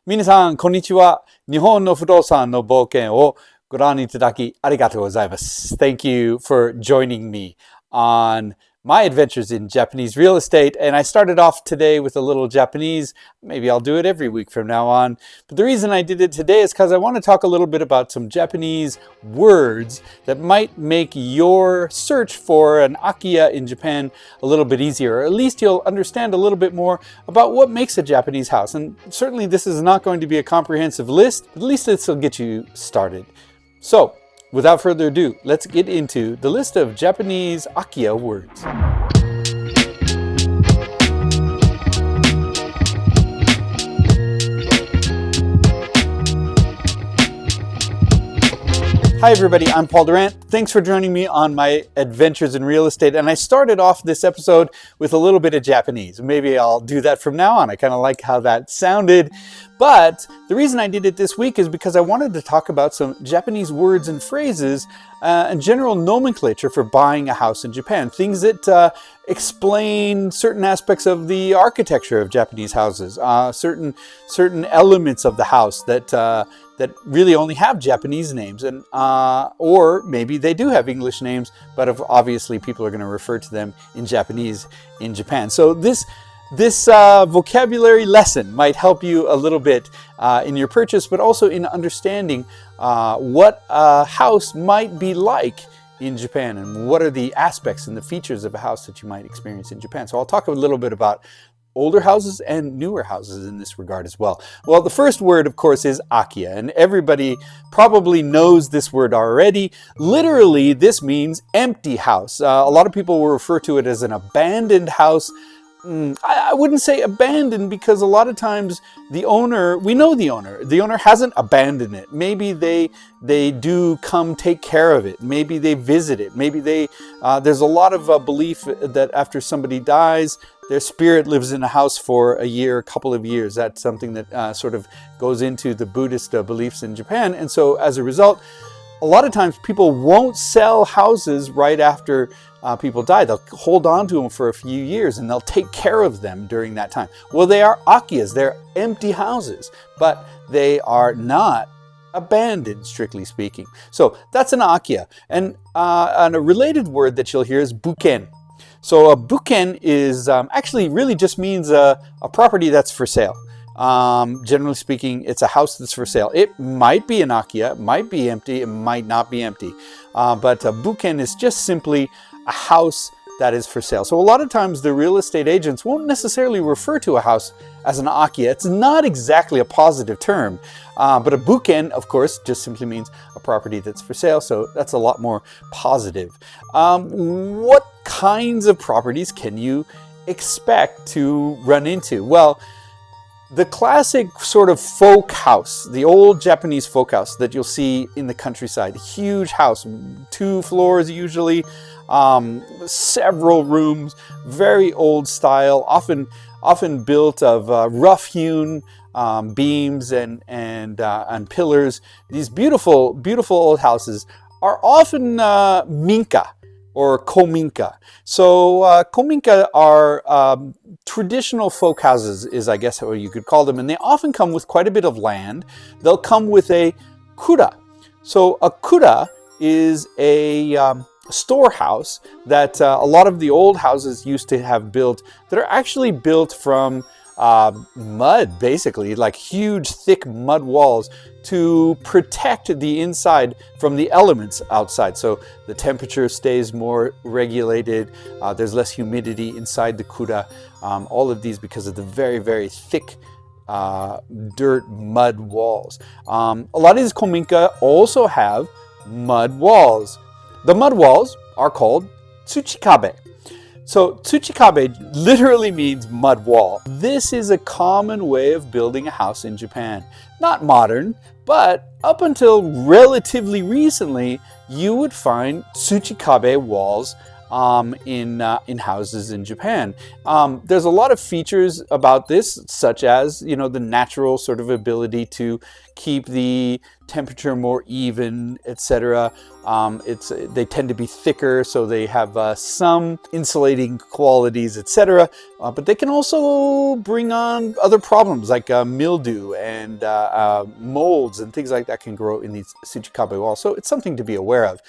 皆さん、こんにちは。日本の不動産の冒険をご覧いただきありがとうございます。Thank you for joining me on my adventures in Japanese real estate. And I started off today with a little Japanese. Maybe I'll do it every week from now on. But the reason I did it today is because I want to talk a little bit about some Japanese words that might make your search for an Akiya in Japan a little bit easier, or at least you'll understand a little bit more about what makes a Japanese house. And certainly this is not going to be a comprehensive list, but at least this will get you started. So, without further ado, let's get into the list of Japanese Akiya words. Hi everybody, I'm Paul Durant. Thanks for joining me on my adventures in real estate. And I started off this episode with a little bit of Japanese. Maybe I'll do that from now on. I kind of like how that sounded. But the reason I did it this week is because I wanted to talk about some Japanese words and phrases and general nomenclature for buying a house in Japan. Things that explain certain aspects of the architecture of Japanese houses, certain elements of the house that really only have Japanese names, and or maybe they do have English names, but obviously people are going to refer to them in Japanese in Japan. So this vocabulary lesson might help you a little bit in your purchase, but also in understanding what a house might be like in Japan and what are the aspects and the features of a house that you might experience in Japan. So I'll talk a little bit about older houses and newer houses in this regard as well. Well, the first word, of course, is Akiya, and everybody probably knows this word already. Literally, this means empty house. A lot of people will refer to it as an abandoned house. I wouldn't say abandoned, because a lot of times we know the owner hasn't abandoned it. Maybe they do come take care of it. Maybe they visit it. Maybe there's a lot of belief that after somebody dies, their spirit lives in a house for a year, a couple of years. That's something that sort of goes into the Buddhist beliefs in Japan. And so as a result, a lot of times people won't sell houses right after people die. They'll hold on to them for a few years and they'll take care of them during that time. Well, they are akiyas. They're empty houses, but they are not abandoned, strictly speaking. So that's an akiya. And a related word that you'll hear is bukken. So a bukken is actually really just means a property that's for sale. Generally speaking, it's a house that's for sale. It might be an akiya, it might be empty, it might not be empty. But a bukken is just simply a house that is for sale. So a lot of times the real estate agents won't necessarily refer to a house as an akiya. It's not exactly a positive term. But a bukken, of course, just simply means a property that's for sale. So that's a lot more positive. What kinds of properties can you expect to run into? Well, the classic sort of folk house, the old Japanese folk house that you'll see in the countryside, huge house, 2 floors usually, several rooms, very old style, often built of rough-hewn beams and pillars. These beautiful old houses are often Minka or kominka. So kominka are traditional folk houses, is I guess how you could call them, and they often come with quite a bit of land. They'll come with a kura. So a kura is a storehouse that a lot of the old houses used to have built, that are actually built from mud, basically, like huge thick mud walls to protect the inside from the elements outside. So the temperature stays more regulated, there's less humidity inside the kura, all of these because of the very, very thick dirt mud walls. A lot of these kominka also have mud walls. The mud walls are called Tsuchikabel. So Tsuchikabel literally means mud wall. This is a common way of building a house in Japan. Not modern, but up until relatively recently, you would find Tsuchikabel walls in houses in Japan. There's a lot of features about this, such as, the natural sort of ability to keep the temperature more even, etc. They tend to be thicker, so they have some insulating qualities, etc. But they can also bring on other problems like mildew and molds and things like that can grow in these Tsuchikabel walls. So it's something to be aware of.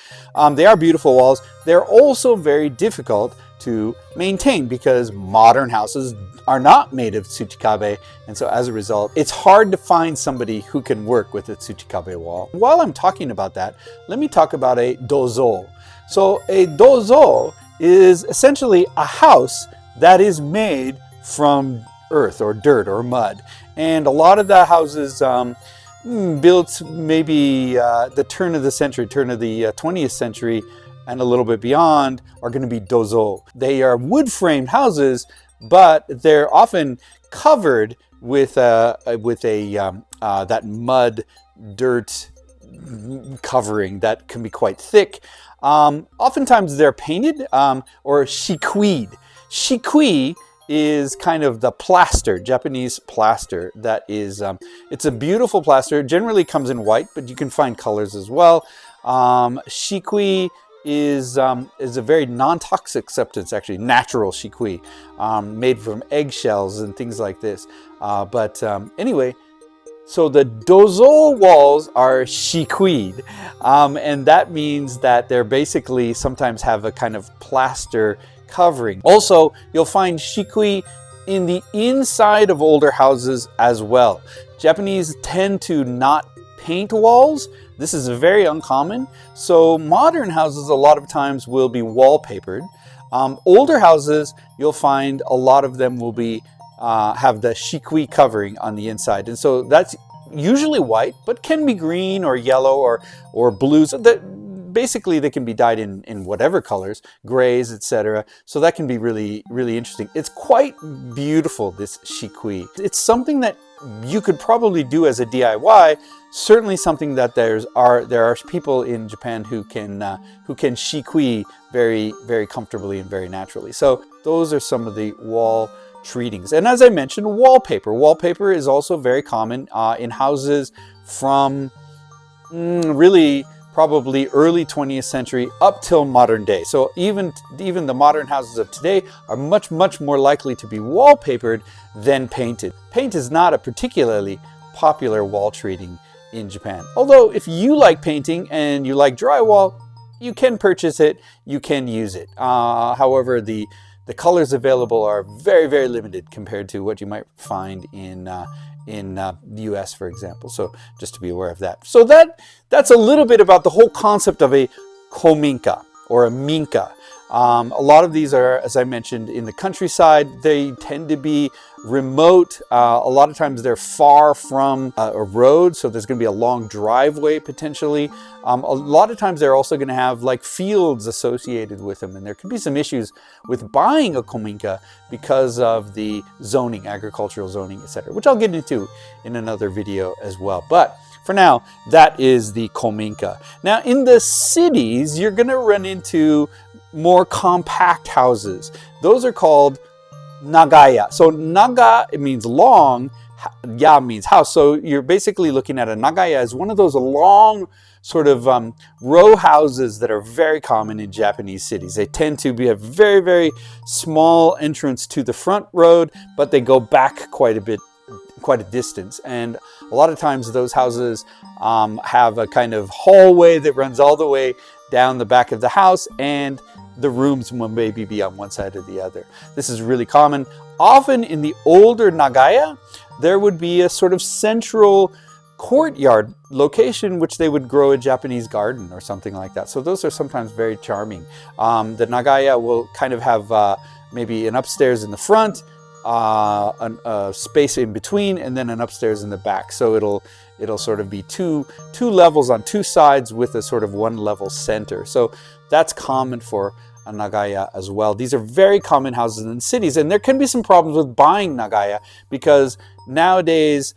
They are beautiful walls. They're also very difficult to maintain because modern houses are not made of Tsuchikabel, and so as a result, it's hard to find somebody who can work with a Tsuchikabel wall. While I'm talking about that, let me talk about a Dozou. So a Dozou is essentially a house that is made from earth or dirt or mud, and a lot of the houses built maybe the turn of the 20th century and a little bit beyond are going to be Dozou. They are wood-framed houses, but they're often covered with that mud dirt covering that can be quite thick. Oftentimes they're painted or shikkuied. Shikkui is kind of the plaster, Japanese plaster. That is, it's a beautiful plaster. It generally comes in white, but you can find colors as well. Shikkui is a very non-toxic substance, actually natural shikkui, made from eggshells and things like this. Anyway, so the Dozou walls are shikkuied, and that means that they're basically sometimes have a kind of plaster covering. Also, you'll find shikkui in the inside of older houses as well. Japanese tend to not paint walls. This is very uncommon. So modern houses a lot of times will be wallpapered. Older houses, you'll find a lot of them will be have the shikkui covering on the inside. And so that's usually white, but can be green or yellow or blues. Basically, they can be dyed in whatever colors, grays, etc. So that can be really, really interesting. It's quite beautiful, this shikkui. It's something that you could probably do as a DIY. Certainly something that there are people in Japan who can shikkui very, very comfortably and very naturally. So those are some of the wall treatings. And as I mentioned, wallpaper. Wallpaper is also very common in houses from really probably early 20th century up till modern day. So even the modern houses of today are much, much more likely to be wallpapered than painted. Paint is not a particularly popular wall treating in Japan. Although if you like painting and you like drywall, you can purchase it, you can use it. However, the colors available are very, very limited compared to what you might find in the US, for example. So just to be aware of that. So that's a little bit about the whole concept of a kominka or a minka. A lot of these are, as I mentioned, in the countryside. They tend to be remote. A lot of times they're far from a road, so there's going to be a long driveway potentially. A lot of times they're also going to have like fields associated with them, and there can be some issues with buying a kominka because of the zoning, agricultural zoning, etc., which I'll get into in another video as well. But for now, that is the kominka. Now, in the cities, you're going to run into more compact houses. Those are called Nagaya. So naga, it means long, ya means house. So you're basically looking at a Nagaya as one of those long sort of row houses that are very common in Japanese cities. They tend to be a very, very small entrance to the front road, but they go back quite a distance. And a lot of times those houses have a kind of hallway that runs all the way down the back of the house, and the rooms will maybe be on one side or the other. This is really common. Often in the older Nagaya, there would be a sort of central courtyard location which they would grow a Japanese garden or something like that. So those are sometimes very charming. The Nagaya will kind of have maybe an upstairs in the front, a space in between, and then an upstairs in the back. So it'll sort of be two levels on two sides with a sort of one level center. So that's common for a Nagaya as well. These are very common houses in cities, and there can be some problems with buying Nagaya because nowadays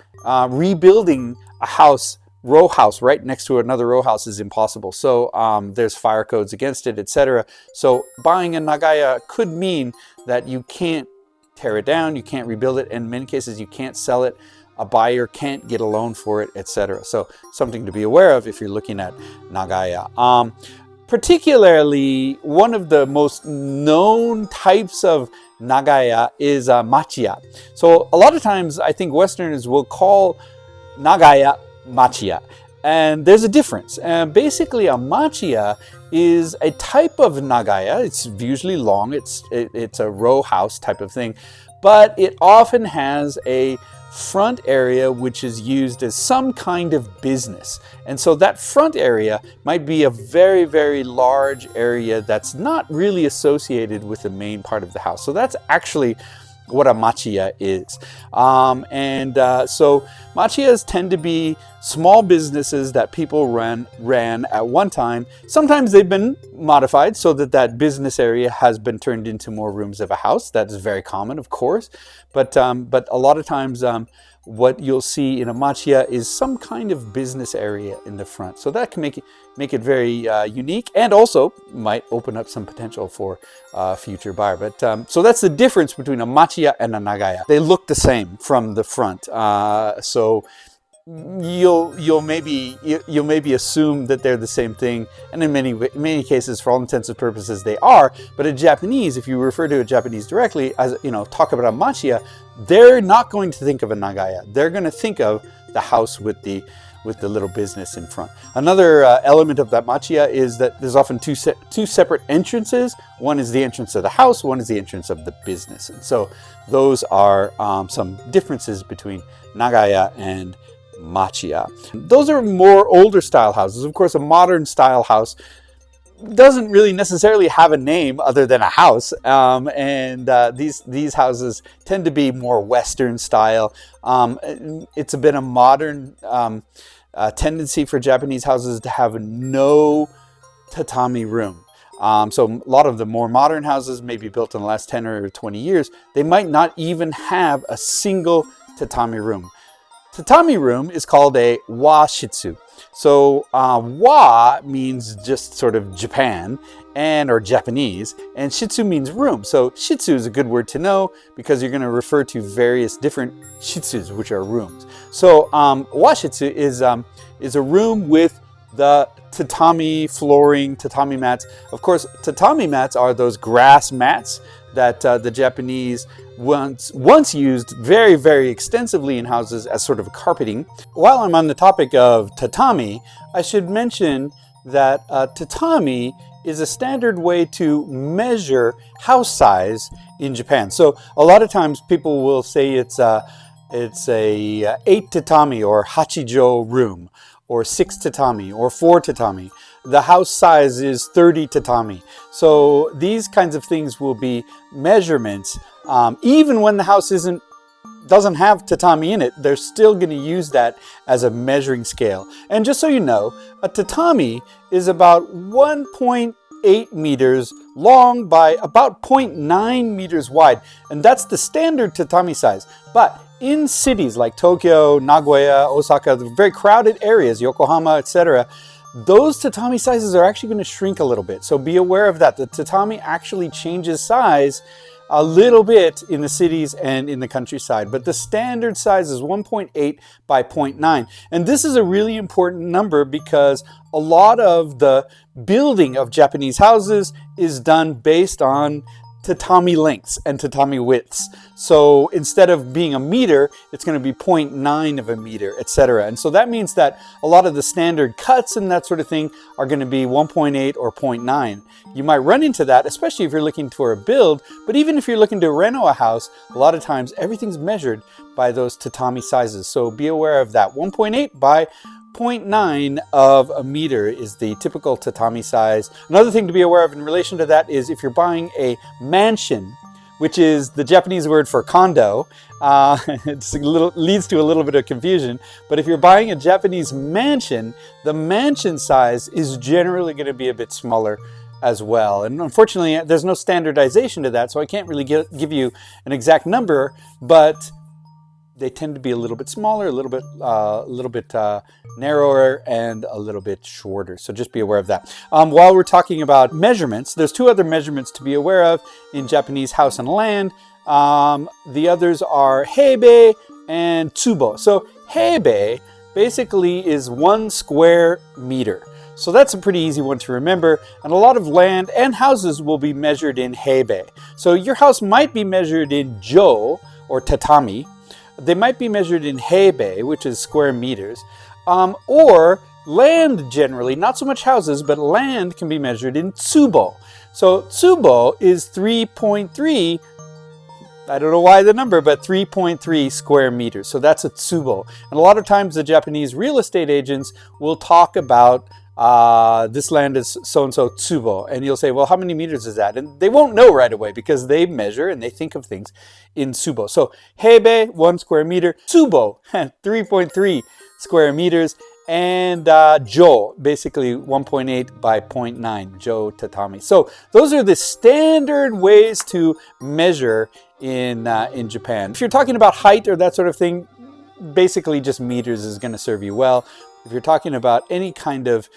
rebuilding a row house right next to another row house is impossible. So there's fire codes against it, etc. So buying a Nagaya could mean that you can't tear it down, you can't rebuild it, and in many cases you can't sell it a buyer can't get a loan for it, etc. So something to be aware of if you're looking at Nagaya. Particularly, one of the most known types of Nagaya is Machiya. So a lot of times I think Westerners will call Nagaya Machiya. And there's a difference. Basically, a Machiya is a type of Nagaya. It's usually long. It's a row house type of thing. But it often has a front area which is used as some kind of business. And so that front area might be a very, very large area that's not really associated with the main part of the house. So that's actually what a Machiya is. So Machiyas tend to be small businesses that people ran at one time. Sometimes they've been modified so that that business area has been turned into more rooms of a house. That is very common, of course. But a lot of times what you'll see in a Machiya is some kind of business area in the front. So that can make it very unique, and also might open up some potential for a future buyer. But so that's the difference between a Machiya and a Nagaya. They look the same from the front. So you'll maybe assume that they're the same thing, and in many cases, for all intents and purposes, they are. But in Japanese, if you refer to a Japanese directly, as talk about a Machiya, they're not going to think of a Nagaya. They're going to think of the house with the little business in front. Another element of that Machiya is that there's often two separate entrances. One is the entrance of the house, one is the entrance of the business. And so those are some differences between Nagaya and Machiya. Those are more older style houses. Of course, a modern style house doesn't really necessarily have a name other than a house, these houses tend to be more Western style. It's a bit of modern tendency for Japanese houses to have no tatami room. So a lot of the more modern houses, maybe built in the last 10 or 20 years, they might not even have a single tatami room. Tatami room is called a Washitsu. So wa means just sort of Japan or Japanese, and shitsu means room. So shitsu is a good word to know because you're going to refer to various different shitsus, which are rooms. So washitsu is a room with the tatami flooring, tatami mats. Of course, tatami mats are those grass mats that the Japanese once used very, very extensively in houses as sort of carpeting. While I'm on the topic of tatami, I should mention that tatami is a standard way to measure house size in Japan. So a lot of times people will say it's a 8 tatami or Hachijo room, or 6 tatami or 4 tatami. The house size is 30 tatami. So these kinds of things will be measurements. Even when the house doesn't have tatami in it, they're still going to use that as a measuring scale. And just so you know, a tatami is about 1.8 meters long by about 0.9 meters wide. And that's the standard tatami size. But in cities like Tokyo, Nagaya, Osaka, the very crowded areas, Yokohama, etc., those tatami sizes are actually going to shrink a little bit. So be aware of that. The tatami actually changes size a little bit in the cities and in the countryside, but the standard size is 1.8 by 0.9. And this is a really important number because a lot of the building of Japanese houses is done based on tatami lengths and tatami widths. So instead of being a meter, it's going to be 0.9 of a meter, etc. And so that means that a lot of the standard cuts and that sort of thing are going to be 1.8 or 0.9. You might run into that, especially if you're looking for a build, but even if you're looking to reno a house, a lot of times everything's measured by those tatami sizes. So be aware of that. 1.8 by 0.9 of a meter is the typical tatami size. Another thing to be aware of in relation to that is if you're buying a mansion, which is the Japanese word for condo, it leads to a little bit of confusion, but if you're buying a Japanese mansion, the mansion size is generally going to be a bit smaller as well. And unfortunately, there's no standardization to that, so I can't really give you an exact number, but they tend to be a little bit smaller, a little bit narrower, and a little bit shorter. So just be aware of that. While we're talking about measurements, there's two other measurements to be aware of in Japanese house and land. The others are Heibei and Tsubo. So Heibei basically is 1 square meter. So that's a pretty easy one to remember, and a lot of land and houses will be measured in Heibei. So your house might be measured in Jo, or Tatami. They might be measured in Heibei, which is square meters, or land generally, not so much houses, but land can be measured in Tsubo. So Tsubo is 3.3, I don't know why the number, but 3.3 square meters. So that's a Tsubo. And a lot of times the Japanese real estate agents will talk about this land is so-and-so Tsubo. And you'll say, well, how many meters is that? And they won't know right away because they measure and they think of things in Tsubo. So Heibei, 1 square meter. Tsubo, 3.3 square meters. And Jo, basically 1.8 by 0.9, Jo Tatami. So those are the standard ways to measure in Japan. If you're talking about height or that sort of thing, basically just meters is going to serve you well. If you're talking about any kind of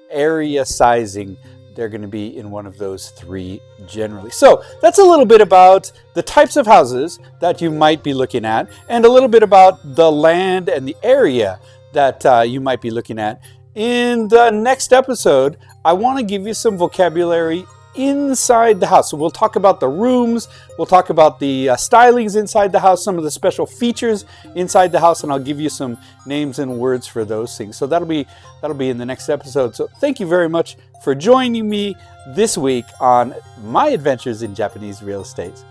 area sizing, they're going to be in one of those 3 generally. So that's a little bit about the types of houses that you might be looking at, and a little bit about the land and the area that you might be looking at. In the next episode, I want to give you some vocabulary inside the house. So we'll talk about the rooms, we'll talk about the stylings inside the house, some of the special features inside the house, and I'll give you some names and words for those things. So that'll be in the next episode. So thank you very much for joining me this week on my adventures in Japanese real estate.